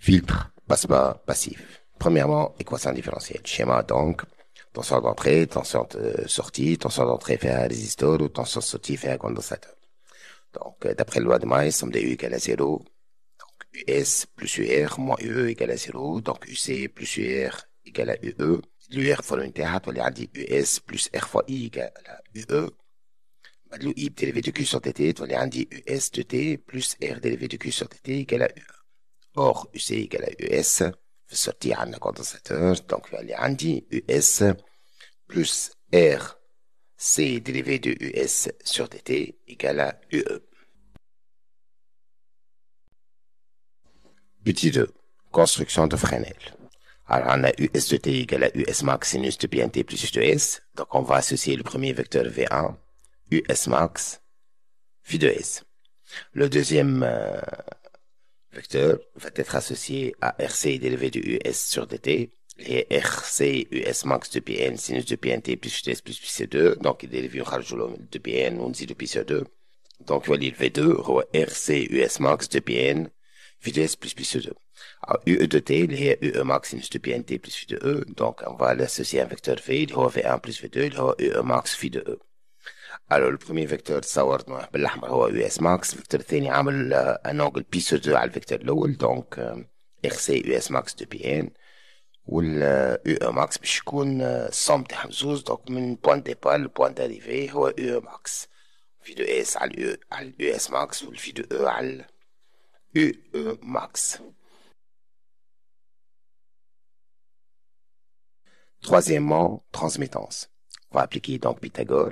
Filtre, passe-bas, passif. Premièrement, équation différentielle. Schéma, donc, tension d'entrée, tension de sortie, tension d'entrée fait un résisteur ou tension de sortie fait un condensateur. Donc, d'après la loi de Maïs, somme de U égale à 0. Donc, US plus UR moins UE égale à 0. Donc, UC plus UR égale à UE. l'UR fois l'unité هات واللي عندي US plus R fois I égale à UE. بدلو I dérivé de Q sur TT تولي عندي US de T plus R dérivé de Q sur TT égale à UE. Or, UC égale à US, في sortir عندنا condensateur, donc اللي عندي US plus R C dérivé de US sur TT égale à UE. Petit 2. Construction de Fresnel. Alors, on a US de T égale à US max sinus de PNT plus U de S. Donc, on va associer le premier vecteur V1, US max, phi de S. Le deuxième vecteur va être associé à RC dérivé de US sur DT. Et RC US max de PN sinus de PNT plus U de S plus PC2. Donc, il dérive de PN, on dit de PC2. Donc, il va lire V2, RC US max de PN, phi de S plus PC2. Alors, UE de T, il y a UE max sinus de PNT plus phi de E. Donc, on va l'associer à un vecteur V, il y a V1 plus V2, il y a UE max phi de E. Alors, le premier vecteur تصورنا بالاحمر هو يو اس ماكس. الفيكتور الثاني عامل ان انجل بي سو 2 على الفيكتور الاول. دونك ار سي يو اس ماكس دو بي ان واليو او ماكس باش يكون الصوم تاعهم زوز. دونك من بوان ديبار لبوان داريفي هو يو او ماكس. في دو اس على اليو اس ماكس والفي دو او على اليو او ماكس. Troisièmement, transmittance. On va appliquer donc Pythagore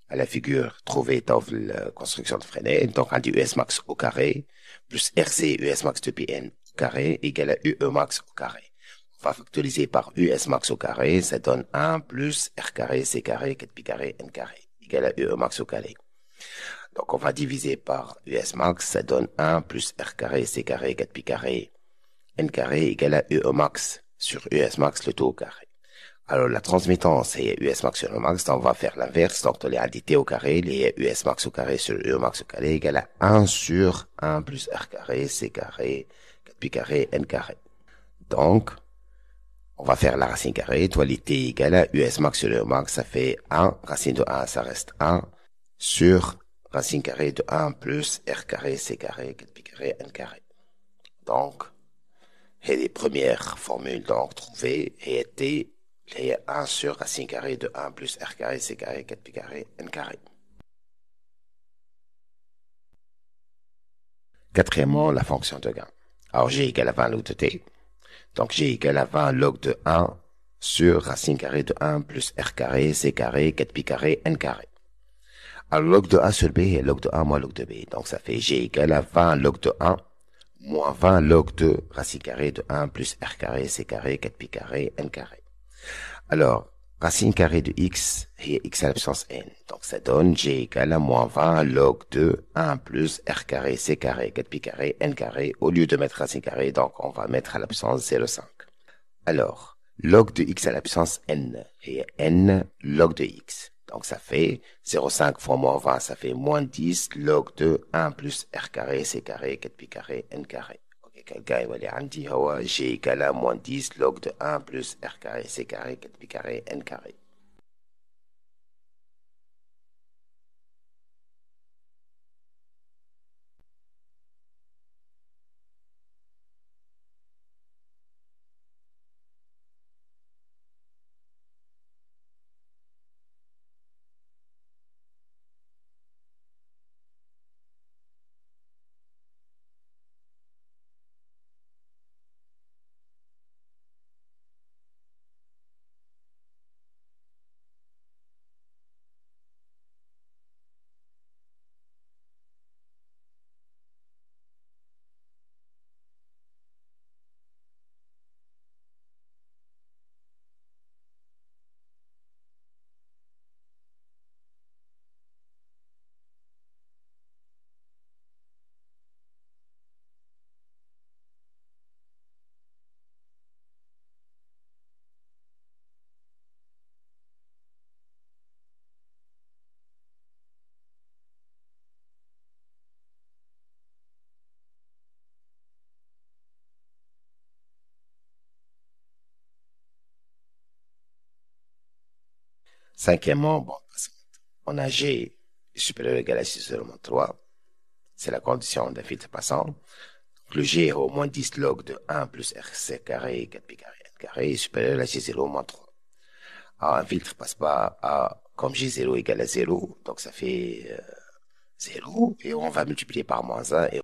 à la figure trouvée dans la construction de Fresnel. Donc, on dit US max au carré plus RC US max de PN au carré égale à UE max au carré. On va factoriser par US max au carré, ça donne 1 plus R carré, C carré, 4 pi carré, N carré égale à UE max au carré. Donc, on va diviser par US max, ça donne 1 plus R carré, C carré, 4 pi carré, N carré égale à UE max sur US max le tout au carré. Alors, la transmittance est US max sur E max, donc on va faire l'inverse. Donc, tu as dit T au carré, les US max au carré sur E max au carré égale à 1 sur 1 plus R carré, C carré, 4 pi carré, N carré. Donc, on va faire la racine carrée. Toi, les T égale à US max sur E max, ça fait 1. Racine de 1, ça reste 1 sur racine carrée de 1 plus R carré, C carré, 4 pi carré, N carré. Donc, et les premières formules donc trouvées et T il y a 1 sur racine carrée de 1 plus R carré, C carré, 4 pi carré, N carré. Quatrièmement, la fonction de gain. Alors, G égale à 20 log de T. Donc, G égale à 20 log de 1 sur racine carrée de 1 plus R carré, C carré, 4 pi carré, N carré. Alors, log de A sur B est log de A moins log de B. Donc, ça fait G égale à 20 log de 1 moins 20 log de racine carrée de 1 plus R carré, C carré, 4 pi carré, N carré. Alors, racine carrée de x est x à la puissance n. Donc, ça donne g égale à moins 20 log de 1 plus r carré, c carré, 4 pi carré, n carré. Au lieu de mettre racine carrée, donc on va mettre à la puissance 0,5. Alors, log de x à la puissance n est n log de x. Donc, ça fait 0,5 fois moins 20, ça fait moins 10 log de 1 plus r carré, c carré, 4 pi carré, n carré. كالجاي واللي عندي هو جي إيكال موان 10 لوج دو 1 بلس ار كاري سي كاري 4 بي كاري ان كاري. Cinquièmement, bon, on a G supérieur ou égal à 6 moins 3. C'est la condition d'un filtre passant. Donc, le G est au moins 10 log de 1 plus RC carré, 4pi carré, n carré, est supérieur à G0 moins 3. Alors, un filtre passe pas à, comme G0 égale à 0, donc ça fait 0, et on va multiplier par moins 1, et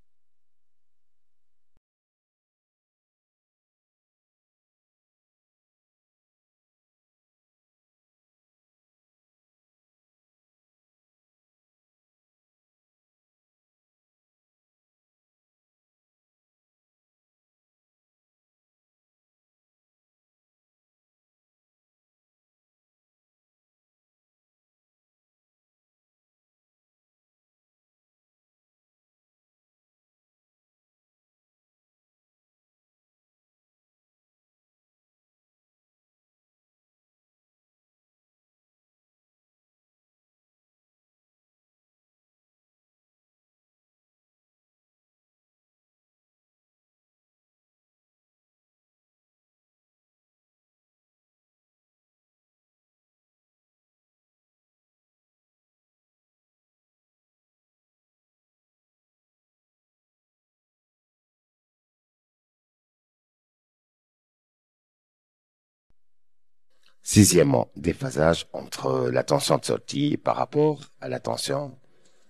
sixièmement, déphasage entre la tension de sortie par rapport à la tension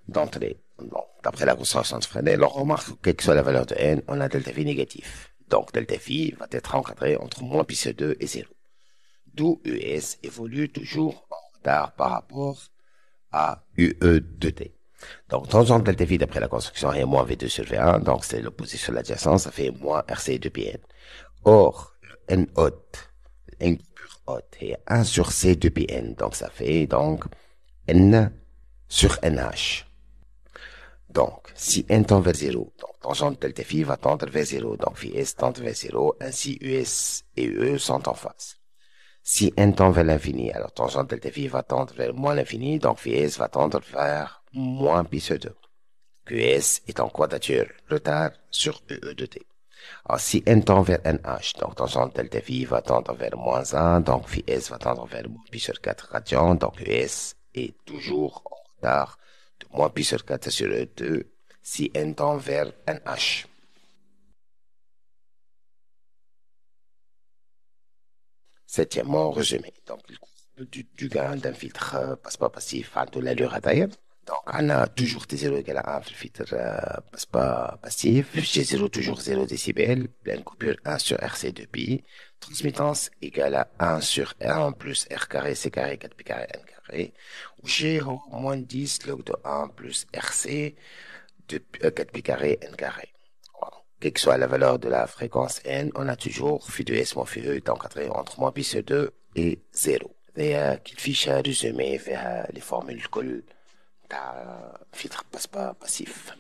d'entrée. Donc, d'après la constante de Fresnel, on remarque que quelle que soit la valeur de n, on a delta phi négatif. Donc, delta phi va être encadré entre moins pi sur 2 et 0. D'où US évolue toujours en retard par rapport à UE de t. Donc, tangente delta phi d'après la construction est moins V2 sur V1, donc c'est l'opposé sur l'adjacence, ça fait moins RC de Pn. Or, le N haute, N pure haute, est 1 sur C de Pn, donc ça fait donc N sur NH. Donc, si n tend vers 0, donc tangente delta phi va tendre vers 0, donc phi s tend vers 0, ainsi US et UE sont en face. Si n tend vers l'infini, alors tangente delta phi va tendre vers moins l'infini, donc phi s va tendre vers moins pi sur 2. QS est en quadrature retard sur UE de t. Alors, si n tend vers NH, donc tangente delta phi va tendre vers moins 1, donc phi s va tendre vers moins pi sur 4 radian, donc US est toujours en retard de moins pi sur 4 sur E2 si n tend vers NH. Septièmement, résumé. Donc, le courbe du gain d'un filtre passe-pas passif à de l'allure à taille. Donc, on a toujours T0 égale à 1 في الفلتر passe-pas passif. G0 toujours 0 décibels. Pleine coupure 1 sur RC 2pi. Transmittance égale à 1 sur 1 plus R carré C carré 4pi carré N carré. Ou G au moins 10 log de 1 plus RC de 4pi carré N carré. Voilà. Quelle que soit la valeur de la fréquence N, on a toujours phi de S moins phi E est encadré entre moins pi sur 2 et 0. هي كي الفيشة ريزومي فيها les formules الكل تاع filtre passe pas passif.